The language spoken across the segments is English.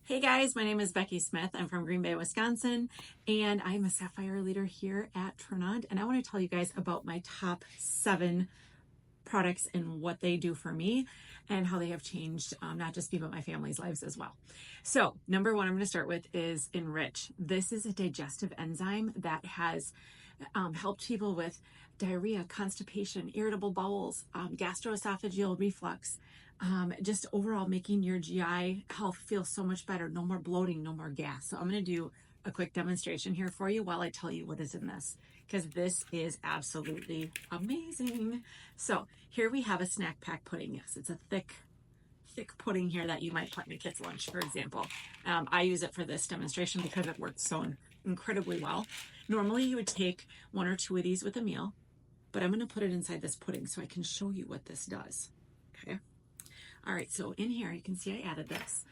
Hey guys, my name is Becky Smith. I'm from Green Bay, Wisconsin, and I'm a Sapphire leader here at Tranont. And I want to tell you guys about my top 7 products and what they do for me and how they have changed not just me, but my family's lives as well. So, number one, I'm going to start with is Enrich. This is a digestive enzyme that has helped people with diarrhea, constipation, irritable bowels, gastroesophageal reflux, just overall making your GI health feel so much better. No more bloating, no more gas. So I'm going to do a quick demonstration here for you while I tell you what is in this, because this is absolutely amazing. So here we have a snack pack pudding. Yes, it's a thick pudding here that you might put in your kid's lunch, for example. I use it for this demonstration because it works so incredibly well. Normally you would take 1 or 2 of these with a meal, but I'm going to put it inside this pudding so I can show you what this does. Okay. All right, so in here, you can see I added this.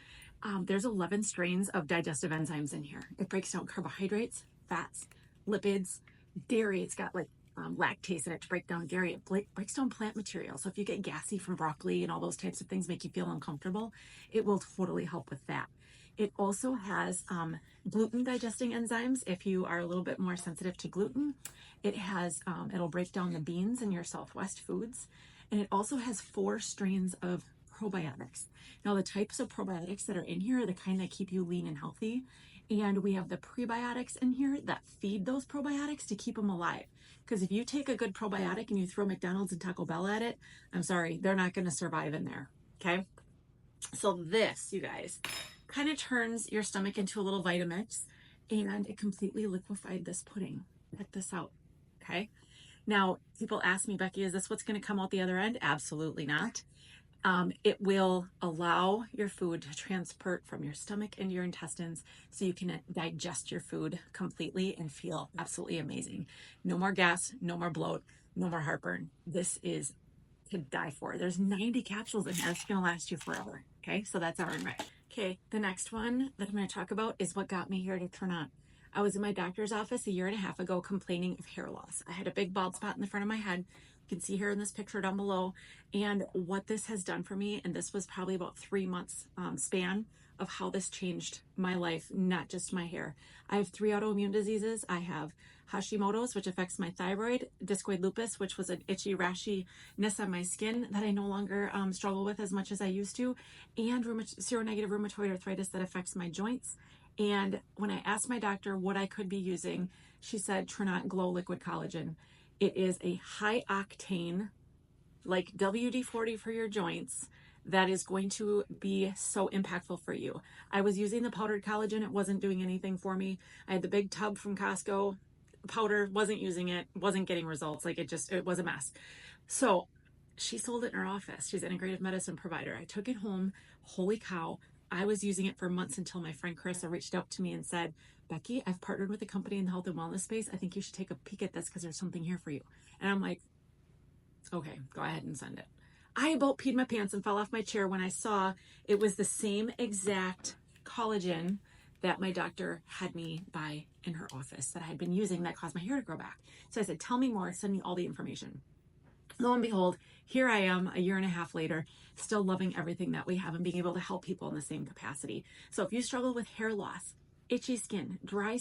There's 11 strains of digestive enzymes in here. It breaks down carbohydrates, fats, lipids, dairy. It's got like lactase in it to break down dairy. It breaks down plant material. So if you get gassy from broccoli and all those types of things make you feel uncomfortable, it will totally help with that. It also has gluten digesting enzymes if you are a little bit more sensitive to gluten. It has, it'll break down the beans in your Southwest foods. And it also has 4 strains of probiotics. Now, the types of probiotics that are in here are the kind that keep you lean and healthy. And we have the prebiotics in here that feed those probiotics to keep them alive. Because if you take a good probiotic and you throw McDonald's and Taco Bell at it, I'm sorry, they're not going to survive in there. Okay. So this, you guys, kind of turns your stomach into a little Vitamix, and it completely liquefied this pudding. Check this out. Okay. Now, people ask me, Becky, is this what's going to come out the other end? Absolutely not. It will allow your food to transport from your stomach into your intestines so you can digest your food completely and feel absolutely amazing. No more gas, no more bloat, no more heartburn. This is to die for. There's 90 capsules in here. It's going to last you forever. Okay, so that's our Enrich. Okay, the next one that I'm going to talk about is what got me here to Tranont. I was in my doctor's office a year and a half ago complaining of hair loss. I had a big bald spot in the front of my head. You can see here in this picture down below. And what this has done for me, and this was probably about 3 months span of how this changed my life, not just my hair. I have 3 autoimmune diseases. I have Hashimoto's, which affects my thyroid, discoid lupus, which was an itchy rashiness on my skin that I no longer struggle with as much as I used to, and seronegative rheumatoid arthritis that affects my joints. And when I asked my doctor what I could be using, she said Tranont Glow Liquid Collagen. It is a high octane, like WD-40 for your joints, that is going to be so impactful for you. I was using the powdered collagen. It wasn't doing anything for me. I had the big tub from Costco. Powder, wasn't using it, wasn't getting results. Like it was a mess. So she sold it in her office. She's an integrative medicine provider. I took it home. Holy cow. I was using it for months until my friend Carissa reached out to me and said, Becky, I've partnered with a company in the health and wellness space. I think you should take a peek at this because there's something here for you. And I'm like, okay, go ahead and send it. I about peed my pants and fell off my chair when I saw it was the same exact collagen that my doctor had me buy in her office that I had been using that caused my hair to grow back. So I said, tell me more, send me all the information. Lo and behold, here I am a year and a half later, still loving everything that we have and being able to help people in the same capacity. So if you struggle with hair loss, itchy skin, dry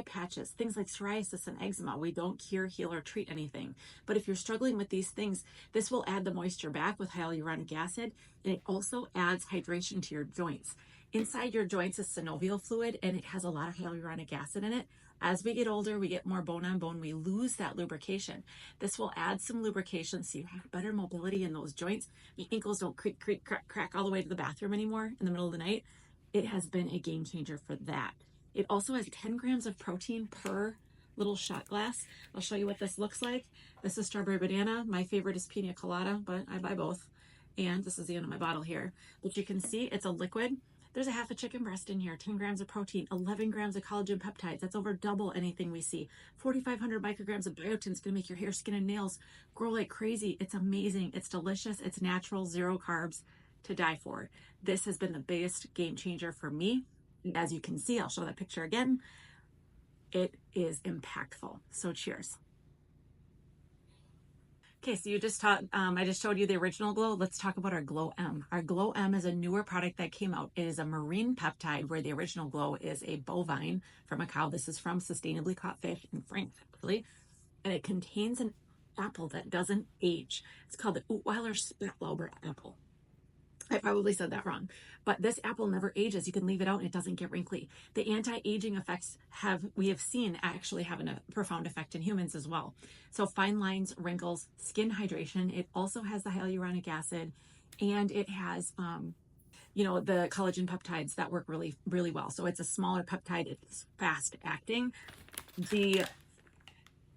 patches, things like psoriasis and eczema, we don't cure, heal, or treat anything. But if you're struggling with these things, this will add the moisture back with hyaluronic acid, and it also adds hydration to your joints. Inside your joints is synovial fluid, and it has a lot of hyaluronic acid in it. As we get older, we get more bone on bone, we lose that lubrication. This will add some lubrication so you have better mobility in those joints. Your ankles don't creak, crack all the way to the bathroom anymore in the middle of the night. It has been a game changer for that. It also has 10 grams of protein per little shot glass. I'll show you what this looks like. This is strawberry banana. My favorite is pina colada, but I buy both. And this is the end of my bottle here. But you can see it's a liquid. There's a half a chicken breast in here, 10 grams of protein, 11 grams of collagen peptides. That's over double anything we see. 4,500 micrograms of biotin is going to make your hair, skin, and nails grow like crazy. It's amazing. It's delicious. It's natural, 0 carbs, to die for. This has been the biggest game changer for me. As you can see, I'll show that picture again. It is impactful. So cheers. Okay, so you just taught, I just showed you the original Glow. Let's talk about our Glow M. Our Glow M is a newer product that came out. It is a marine peptide where the original Glow is a bovine from a cow. This is from sustainably caught fish in France, actually. And it contains an apple that doesn't age. It's called the Oetweiler Spätlauber apple. I probably said that wrong, but this apple never ages. You can leave it out and it doesn't get wrinkly. The anti-aging effects we have seen actually having a profound effect in humans as well. So fine lines, wrinkles, skin hydration. It also has the hyaluronic acid, and it has, the collagen peptides that work really, really well. So it's a smaller peptide. It's fast acting.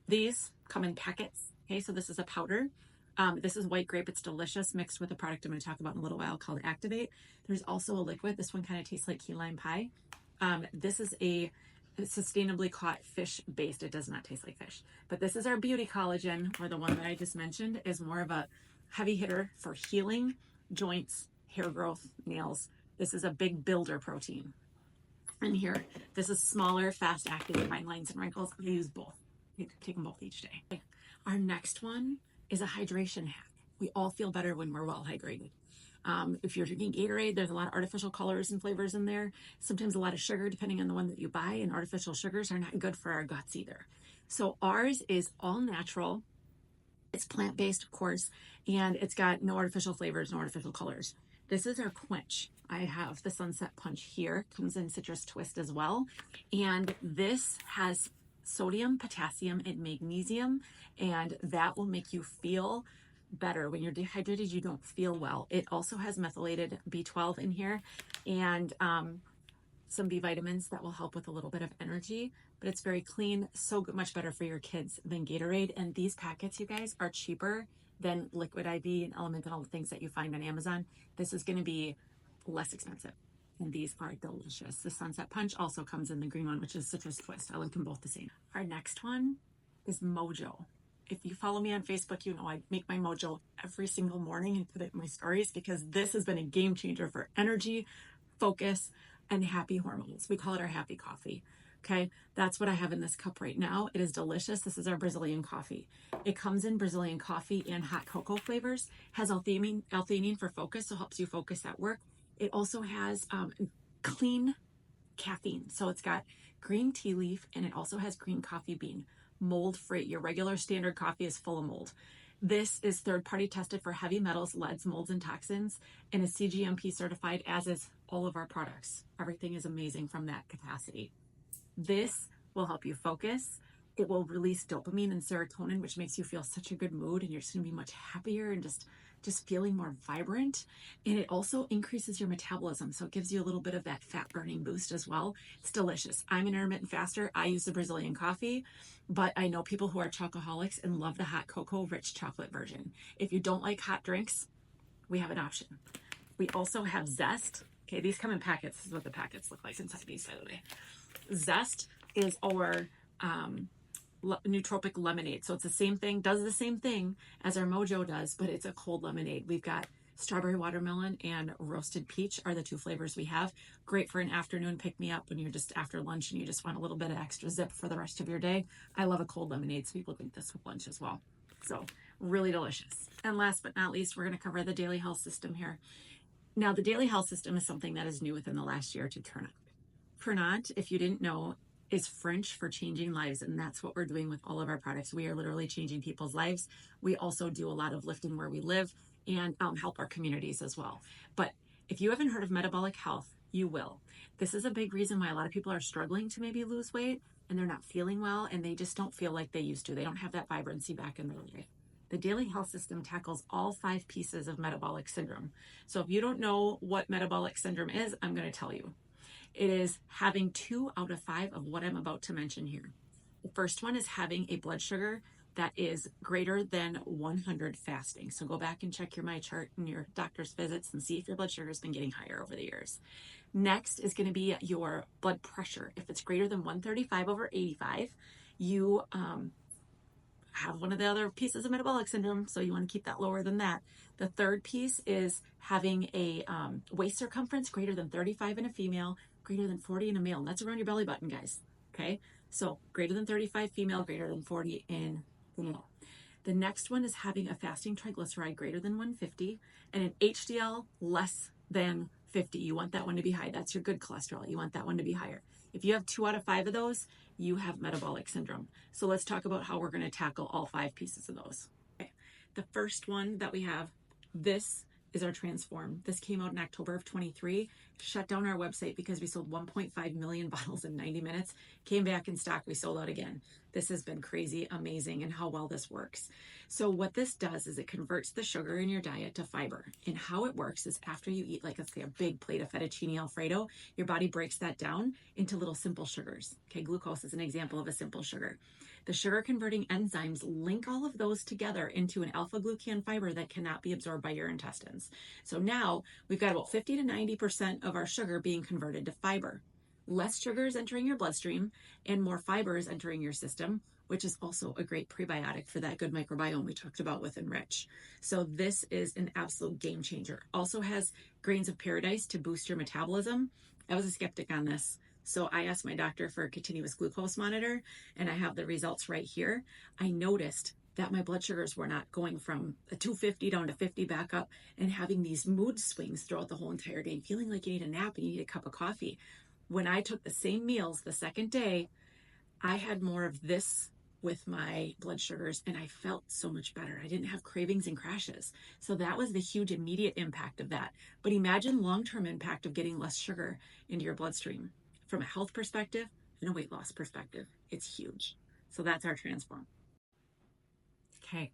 These come in packets. Okay, so this is a powder. This is white grape. It's delicious, mixed with a product I'm going to talk about in a little while called Activate. There's also a liquid. This one kind of tastes like key lime pie. This is a sustainably caught fish based. It does not taste like fish. But this is our beauty collagen, or the one that I just mentioned is more of a heavy hitter for healing, joints, hair growth, nails. This is a big builder protein. And here, this is smaller, fast acting, fine lines and wrinkles. I use both. You can take them both each day. Our next one is a hydration hack. We all feel better when we're well hydrated. If you're drinking Gatorade, there's a lot of artificial colors and flavors in there. Sometimes a lot of sugar, depending on the one that you buy, and artificial sugars are not good for our guts either. So ours is all natural. It's plant-based, of course, and it's got no artificial flavors, no artificial colors. This is our quench. I have the Sunset Punch here. Comes in citrus twist as well. And this has sodium, potassium, and magnesium, and that will make you feel better. When you're dehydrated, you don't feel well. It also has methylated B12 in here, and some B vitamins that will help with a little bit of energy, but it's very clean, so much better for your kids than Gatorade. And these packets, you guys, are cheaper than Liquid IV and Element and all the things that you find on Amazon. This is going to be less expensive, and these are delicious. The Sunset Punch also comes in the green one, which is citrus twist. I like them both the same. Our next one is Mojo. If you follow me on Facebook, you know I make my Mojo every single morning and put it in my stories, because this has been a game changer for energy, focus, and happy hormones. We call it our happy coffee. Okay, that's what I have in this cup right now. It is delicious. This is our Brazilian coffee. It comes in Brazilian coffee and hot cocoa flavors. Has L-theanine for focus, so helps you focus at work. It also has clean caffeine. So it's got green tea leaf, and it also has green coffee bean, mold free. Your regular standard coffee is full of mold. This is third-party tested for heavy metals, leads, molds, and toxins, and is CGMP certified, as is all of our products. Everything is amazing from that capacity. This will help you focus. It will release dopamine and serotonin, which makes you feel such a good mood, and you're just going to be much happier and just feeling more vibrant. And it also increases your metabolism, so it gives you a little bit of that fat burning boost as well. It's delicious. I'm an intermittent faster. I use the Brazilian coffee, but I know people who are chocoholics and love the hot cocoa rich chocolate version. If you don't like hot drinks, we have an option. We also have Zest. Okay, these come in packets. This is what the packets look like inside these, by the way. Zest is our nootropic lemonade. So it's the same thing, does the same thing as our Mojo does, but it's a cold lemonade. We've got strawberry watermelon and roasted peach are the two flavors we have. Great for an afternoon pick-me-up when you're just after lunch and you just want a little bit of extra zip for the rest of your day. I love a cold lemonade, so people drink this with lunch as well. So really delicious. And last but not least, we're going to cover the daily health system here. Now, the daily health system is something that is new within the last year to Tranont. Tranont, if you didn't know, is French for changing lives, and that's what we're doing with all of our products. We are literally changing people's lives. We also do a lot of lifting where we live and help our communities as well. But if you haven't heard of metabolic health, you will. This is a big reason why a lot of people are struggling to maybe lose weight, and they're not feeling well, and they just don't feel like they used to. They don't have that vibrancy back in their life. The daily health system tackles all 5 pieces of metabolic syndrome. So if you don't know what metabolic syndrome is, I'm going to tell you. It is having 2 out of 5 of what I'm about to mention here. The first one is having a blood sugar that is greater than 100 fasting. So go back and check your My Chart and your doctor's visits and see if your blood sugar has been getting higher over the years. Next is going to be your blood pressure. If it's greater than 135/85, you have one of the other pieces of metabolic syndrome, so you want to keep that lower than that. The third piece is having a waist circumference greater than 35 in a female, greater than 40 in a male. And that's around your belly button, guys. Okay, so greater than 35 female, greater than 40 in the male. The next one is having a fasting triglyceride greater than 150 and an HDL less than 50. You want that one to be high. That's your good cholesterol. You want that one to be higher. If you have 2 out of 5 of those, you have metabolic syndrome. So let's talk about how we're going to tackle all 5 pieces of those. Okay. The first one that we have, this is our Transform. This came out in October of 23, shut down our website because we sold 1.5 million bottles in 90 minutes, came back in stock, we sold out again. This has been crazy, amazing, and how well this works. So what this does is it converts the sugar in your diet to fiber. And how it works is after you eat, like let's say a big plate of fettuccine Alfredo, your body breaks that down into little simple sugars. Okay, glucose is an example of a simple sugar. The sugar converting enzymes link all of those together into an alpha glucan fiber that cannot be absorbed by your intestines. So now we've got about 50 to 90% of our sugar being converted to fiber. Less sugar is entering your bloodstream and more fiber is entering your system, which is also a great prebiotic for that good microbiome we talked about with Enrich. So this is an absolute game changer. Also has grains of paradise to boost your metabolism. I was a skeptic on this. So I asked my doctor for a continuous glucose monitor, and I have the results right here. I noticed that my blood sugars were not going from a 250 down to 50 back up and having these mood swings throughout the whole entire day, feeling like you need a nap and you need a cup of coffee. When I took the same meals the second day, I had more of this with my blood sugars and I felt so much better. I didn't have cravings and crashes. So that was the huge immediate impact of that. But imagine long-term impact of getting less sugar into your bloodstream. From a health perspective and a weight loss perspective, it's huge. So that's our Transform. Okay,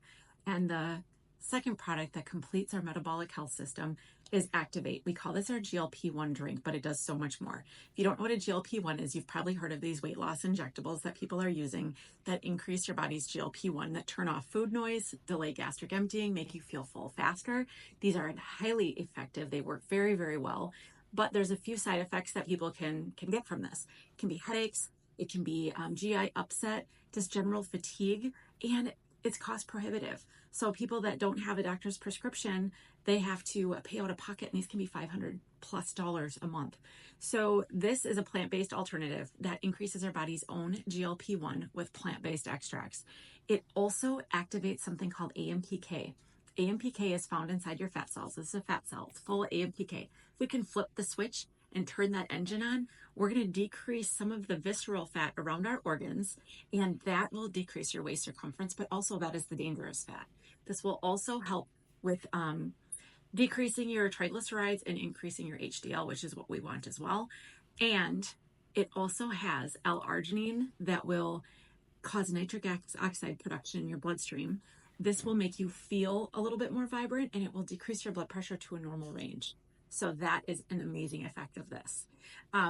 and the second product that completes our metabolic health system is Activate. We call this our GLP-1 drink, but it does so much more. If you don't know what a GLP-1 is, you've probably heard of these weight loss injectables that people are using that increase your body's GLP-1, that turn off food noise, delay gastric emptying, make you feel full faster. These are highly effective. They work very, very well, but there's a few side effects that people can get from this. It can be headaches, it can be GI upset, just general fatigue, and it's cost prohibitive. So people that don't have a doctor's prescription, they have to pay out of pocket, and these can be $500+ a month. So this is a plant-based alternative that increases our body's own GLP-1 with plant-based extracts. It also activates something called AMPK. AMPK is found inside your fat cells. This is a fat cell. It's full of AMPK. If we can flip the switch and turn that engine on, we're going to decrease some of the visceral fat around our organs, and that will decrease your waist circumference, but also that is the dangerous fat. This will also help with decreasing your triglycerides and increasing your HDL, which is what we want as well. And it also has L-arginine that will cause nitric oxide production in your bloodstream. This will make you feel a little bit more vibrant, and it will decrease your blood pressure to a normal range. So that is an amazing effect of this.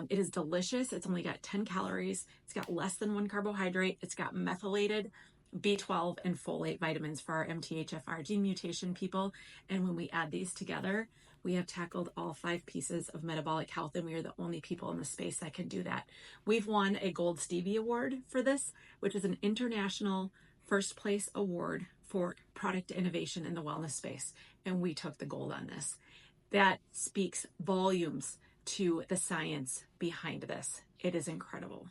It is delicious. It's only got 10 calories. It's got less than 1 carbohydrate. It's got methylated B12 and folate vitamins for our MTHFR gene mutation people. And when we add these together, we have tackled all 5 pieces of metabolic health, and we are the only people in the space that can do that. We've won a Gold Stevie Award for this, which is an international first place award for product innovation in the wellness space. And we took the gold on this. That speaks volumes to the science behind this. It is incredible.